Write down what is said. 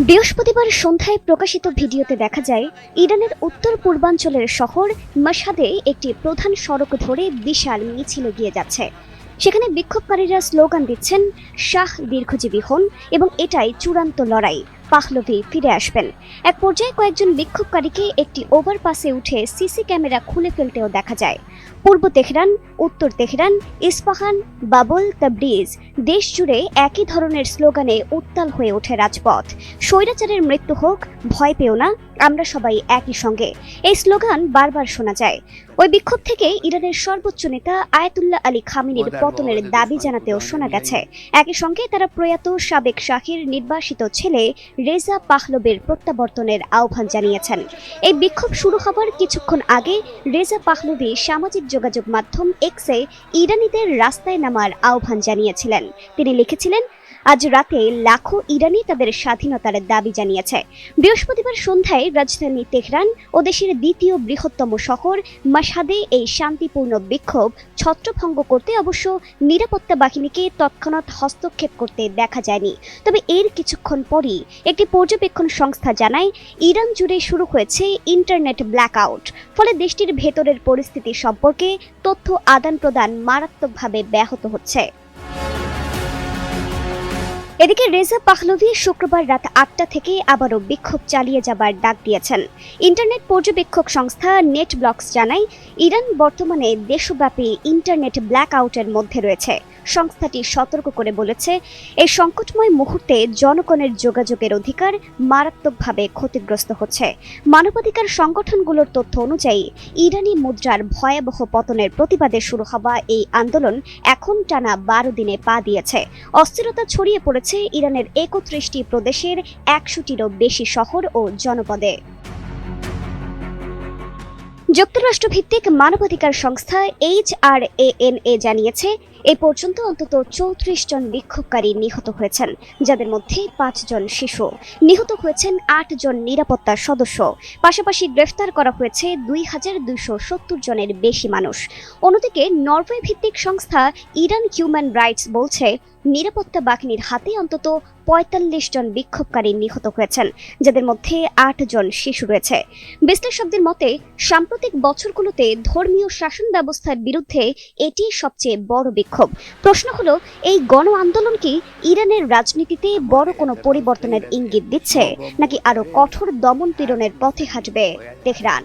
বৃহস্পতিবার সন্ধ্যায় প্রকাশিত ভিডিওতে দেখা যায় ইরানের উত্তর পূর্বাঞ্চলের শহর মাশহাদে একটি প্রধান সড়ক ধরে বিশাল মিছিল এগিয়ে যাচ্ছে। সেখানে বিক্ষোভকারীরা স্লোগান দিচ্ছেন, শাহ দীর্ঘজীবী হন এবং এটাই চূড়ান্ত লড়াই, পাহলভি ফিরে আসবেন। এক পর্যায়ে কয়েকজন বিক্ষোভকারীকে একটি ওভারপাসে উঠে সিসি ক্যামেরা খুলে ফেলতেও দেখা যায়। পূর্ব তেহরান, উত্তর তেহরান, ইস্পাহান, বাবল, তাবরিজ দেশ জুড়ে একই ধরনের স্লোগানে উত্তাল হয়ে ওঠে রাজপথ। স্বৈরাচারের মৃত্যু হোক, ভয় পেও না, আমরা সবাই একই সঙ্গে, এই স্লোগান বারবার শোনা যায়। ওই বিক্ষোভ থেকে ইরানের সর্বোচ্চ নেতা আয়াতুল্লাহ আলী খামেনির পতনের দাবি জানাতেও শোনা গেছে। একই সঙ্গে তারা প্রয়াত সাবেক শাহের নির্বাসিত ছেলে রেজা পাহলভের প্রত্যাবর্তনের আহ্বান জানিয়েছেন। এই বিক্ষোভ শুরু হবার কিছুক্ষণ আগে রেজা পাহলভি সামাজিক যোগাযোগ মাধ্যম এক্সে ইরানিদের রাস্তায় নামার আহ্বান জানিয়েছিলেন। তিনি লিখেছিলেন, আজ রাতে লাখো ইরানি তাদের স্বাধীনতার দাবি জানিয়েছে। বৃহস্পতিবার সন্ধ্যায় রাজধানী তেহরান ও দেশের দ্বিতীয় বৃহত্তম শহর মাশহাদে এই শান্তিপূর্ণ বিক্ষোভ ছত্রভঙ্গ করতে অবশ্য নিরাপত্তা বাহিনীকে তৎক্ষণাৎ হস্তক্ষেপ করতে দেখা যায়নি। তবে এর কিছুক্ষণ পরই একটি পর্যবেক্ষণ সংস্থা জানায়, ইরান জুড়ে শুরু হয়েছে ইন্টারনেট ব্ল্যাকআউট। ফলে দেশটির ভেতরের পরিস্থিতি সম্পর্কে তথ্য আদান প্রদান মারাত্মকভাবে ব্যাহত হচ্ছে। এদিকে রেজা পাহলভি শুক্রবার রাত ৮টা থেকে আবারও বিক্ষোভ চালিয়ে যাবার ডাক দিয়েছেন। ইন্টারনেট পর্যবেক্ষক সংস্থা নেটব্লকস জানায়, ইরান বর্তমানে দেশব্যাপী ইন্টারনেট ব্ল্যাকআউটের মধ্যে রয়েছে। সংস্থাটি সতর্ক করে বলেছে, এই সংকটময় মুহূর্তে জনগণের যোগাযোগের অধিকার মারাত্মকভাবে ক্ষতিগ্রস্ত হচ্ছে। মানবাধিকার সংগঠনগুলোর তথ্য অনুযায়ী ইরানি মুদ্রার ভয়াবহ পতনের প্রতিবাদে শুরু হওয়া এই আন্দোলন এখন টানা ১২ দিনে পা দিয়েছে। অস্থিরতা ছড়িয়ে পড়েছে ইরানের ৩১টি প্রদেশের ১০০টিরও বেশি শহর ও জনপদে। যুক্তরাষ্ট্রভিত্তিক মানবাধিকার সংস্থা HRANA জানিয়েছে, এ পর্যন্ত অন্তত ৩৪ জন বিক্ষোভকারী নিহত হয়েছেন, যাদের মধ্যে ৫ জন শিশু। নিহত হয়েছেন ৮ জন নিরাপত্তা সদস্য। পাশাপাশি গ্রেফতার করা হয়েছে ২,২৭০ জনের বেশি মানুষ। অন্যদিকে নরওয়ে ভিত্তিক সংস্থা ইরান হিউম্যান রাইটস বলছে, নিরাপত্তা বাহিনীর হাতে অন্তত ৪৫ জন বিক্ষোভকারী নিহত হয়েছেন, যাদের মধ্যে ৮ জন শিশু রয়েছে। বিশ্লেষকদের মতে, সাম্প্রতিক বছরগুলোতে ধর্মীয় শাসন ব্যবস্থার বিরুদ্ধে এটি সবচেয়ে বড় বিক্ষোভ। প্রশ্ন হলো, এই গণ আন্দোলন কি ইরানের রাজনীতিতে বড় কোনো পরিবর্তনের ইঙ্গিত দিচ্ছে, নাকি আরো কঠোর দমন পীড়নের পথে হাঁটবে তেহরান?